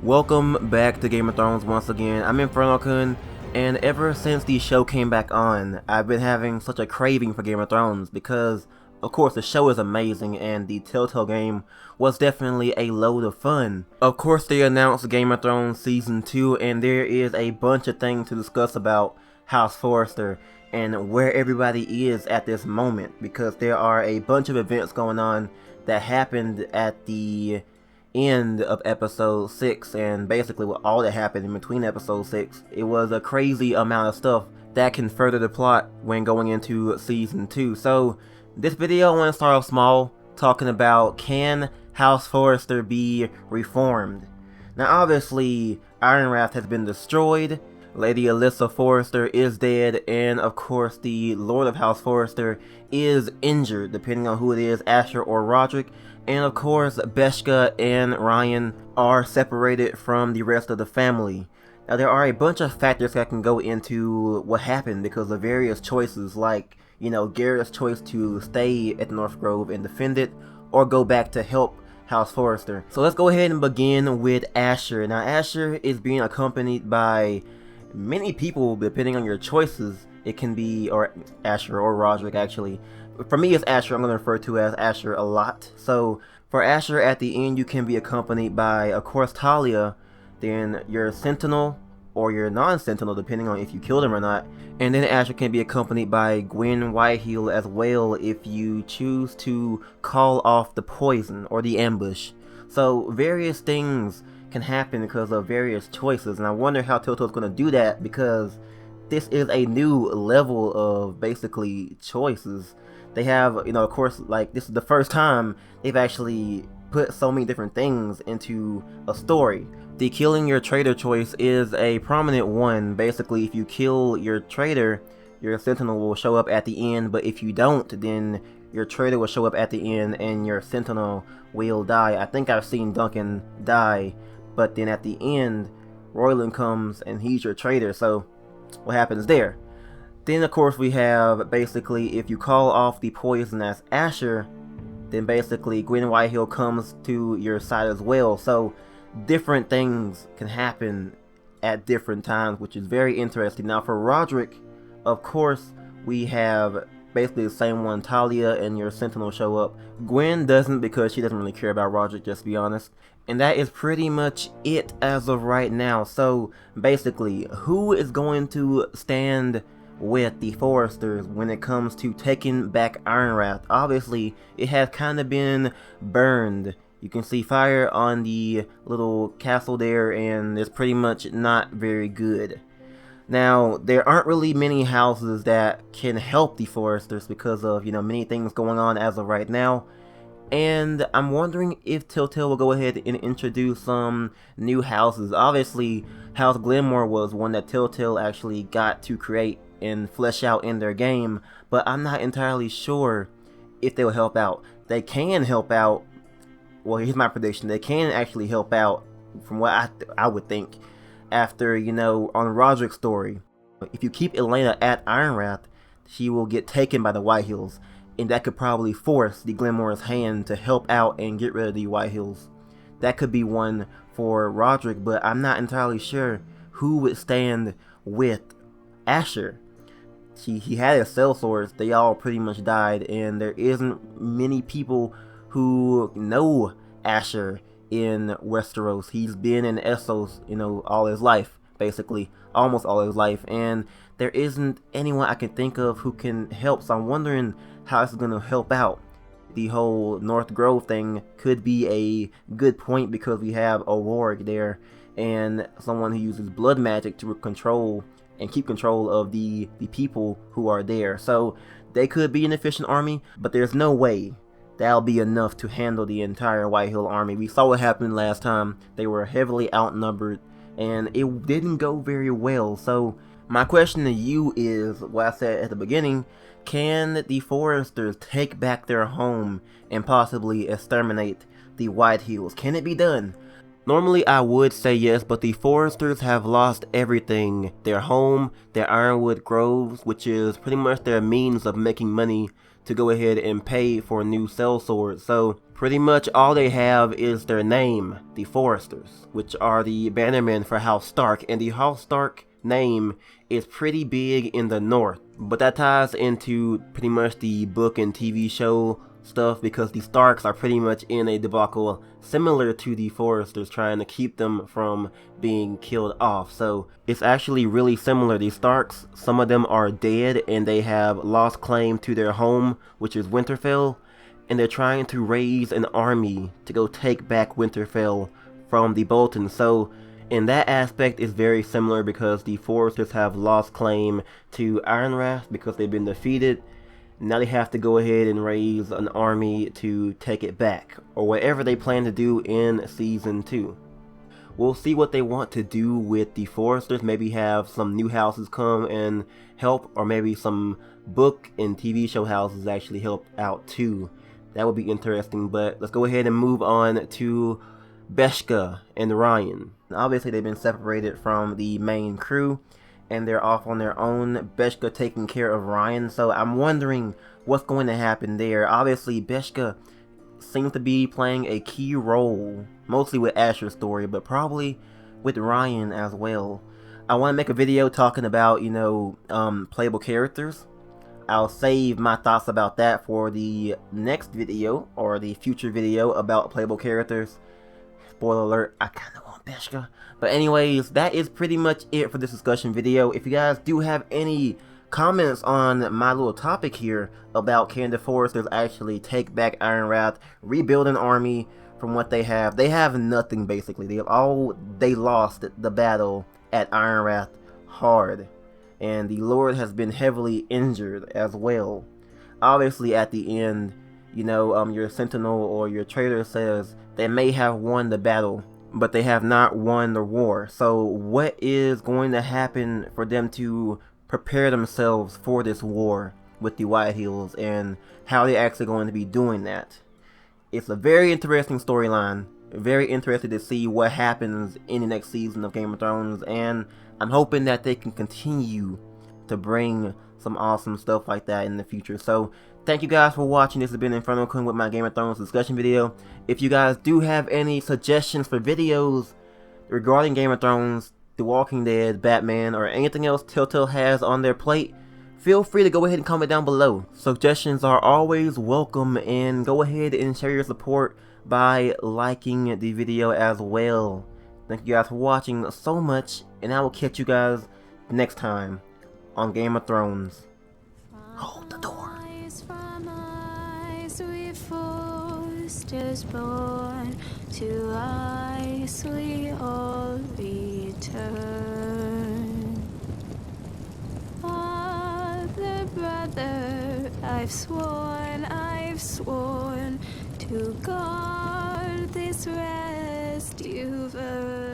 Welcome back to Game of Thrones once again. I'm InfernoKun, and ever since the show came back on, I've been having such a craving for Game of Thrones because, of course, the show is amazing and the Telltale game was definitely a load of fun. Of course, they announced Game of Thrones Season 2, and there is a bunch of things to discuss about House Forrester and where everybody is at this moment, because there are a bunch of events going on that happened at the end of episode 6, and basically with all that happened in between episode 6, it was a crazy amount of stuff that can further the plot when going into season 2. So this video I want to start off small, talking about, can House Forrester be reformed? Now obviously Ironrath has been destroyed, Lady Alyssa Forrester is dead, and of course the Lord of House Forrester is injured, depending on who it is, Asher or Rodrick. And of course, Bershka and Ryan are separated from the rest of the family. Now there are a bunch of factors that can go into what happened because of various choices, like, Garrett's choice to stay at North Grove and defend it, or go back to help House Forrester. So let's go ahead and begin with Asher. Now Asher is being accompanied by many people depending on your choices. It can be, or Asher or Rodrick actually. For me, it's Asher. I'm going to refer to as Asher a lot. So for Asher, at the end, you can be accompanied by, of course, Talia, then your Sentinel or your non-Sentinel, depending on if you killed him or not. And then Asher can be accompanied by Gwen Whitehill as well if you choose to call off the poison or the ambush. So various things can happen because of various choices, and I wonder how Telltale's going to do that, because this is a new level of basically choices. They have, of course, like, this is the first time they've actually put so many different things into a story. The killing your traitor choice is a prominent one. Basically, if you kill your traitor, your Sentinel will show up at the end, but if you don't, then your traitor will show up at the end and your Sentinel will die. I think I've seen Duncan die, but then at the end, Royland comes and he's your traitor, so what happens there? Then of course we have, basically, if you call off the poison as Asher, then basically Gwen Whitehill comes to your side as well. So different things can happen at different times, which is very interesting. Now for Rodrick, of course, we have basically the same one. Talia and your Sentinel show up. Gwen doesn't, because she doesn't really care about Rodrick, just to be honest. And that is pretty much it as of right now. So basically, who is going to stand with the Forresters when it comes to taking back Ironrath? Obviously, it has kind of been burned. You can see fire on the little castle there, and it's pretty much not very good. Now, there aren't really many houses that can help the Forresters because of, many things going on as of right now. And I'm wondering if Telltale will go ahead and introduce some new houses. Obviously, House Glenmore was one that Telltale actually got to create and flesh out in their game, but I'm not entirely sure if they'll help out. They can help out. Well, here's my prediction. They can actually help out, from what I would think, after, on Rodrick's story. If you keep Elena at Ironrath, she will get taken by the Whitehills, and that could probably force the Glenmore's hand to help out and get rid of the Whitehills. That could be one for Rodrick, but I'm not entirely sure who would stand with Asher. He had his sellswords, they all pretty much died, and there isn't many people who know Asher in Westeros. He's been in Essos, all his life, basically, almost all his life, and there isn't anyone I can think of who can help, so I'm wondering how this is going to help out. The whole North Grove thing could be a good point because we have a warg there, and someone who uses blood magic to control and keep control of the people who are there. So they could be an efficient army, but there's no way that'll be enough to handle the entire Whitehill army. We saw what happened last time. They were heavily outnumbered, and it didn't go very well. So my question to you is what I said at the beginning: can the Forresters take back their home and possibly exterminate the Whitehills? Can it be done? Normally I would say yes, but the Forresters have lost everything. Their home, their ironwood groves, which is pretty much their means of making money to go ahead and pay for new sellswords. So pretty much all they have is their name, the Forresters, which are the bannermen for House Stark, and the House Stark name is pretty big in the north. But that ties into pretty much the book and TV show stuff, because the Starks are pretty much in a debacle similar to the Forresters, trying to keep them from being killed off. So it's actually really similar. The Starks, some of them are dead and they have lost claim to their home, which is Winterfell, and they're trying to raise an army to go take back Winterfell from the Boltons. So in that aspect, it's very similar, because the Forresters have lost claim to Ironrath because they've been defeated. Now they have to go ahead and raise an army to take it back, or whatever they plan to do in Season 2. We'll see what they want to do with the Forresters. Maybe have some new houses come and help, or maybe some book and TV show houses actually help out too. That would be interesting, but let's go ahead and move on to Bershka and Ryan. Obviously they've been separated from the main crew, and they're off on their own. Bershka taking care of Ryan, so I'm wondering what's going to happen there. Obviously, Bershka seems to be playing a key role, mostly with Asher's story, but probably with Ryan as well. I want to make a video talking about, playable characters. I'll save my thoughts about that for the next video, or the future video about playable characters. Spoiler alert, I kind of want Bershka. But anyways, that is pretty much it for this discussion video. If you guys do have any comments on my little topic here about can the Forresters actually take back Ironrath, rebuild an army from what they have nothing basically. They lost the battle at Ironrath hard, and the Lord has been heavily injured as well. Obviously at the end, your sentinel or your traitor says they may have won the battle, but they have not won the war. So what is going to happen for them to prepare themselves for this war with the Whitehills, and how they're actually going to be doing that? It's a very interesting storyline. Very interested to see what happens in the next season of Game of Thrones, and I'm hoping that they can continue to bring some awesome stuff like that in the future. So thank you guys for watching. This has been InfernoKun with my Game of Thrones discussion video. If you guys do have any suggestions for videos regarding Game of Thrones, The Walking Dead, Batman, or anything else Telltale has on their plate, feel free to go ahead and comment down below. Suggestions are always welcome, and go ahead and share your support by liking the video as well. Thank you guys for watching so much, and I will catch you guys next time on Game of Thrones. Hold the door. Is born to ice, we all return. Father, brother, I've sworn to guard this rest you've earned.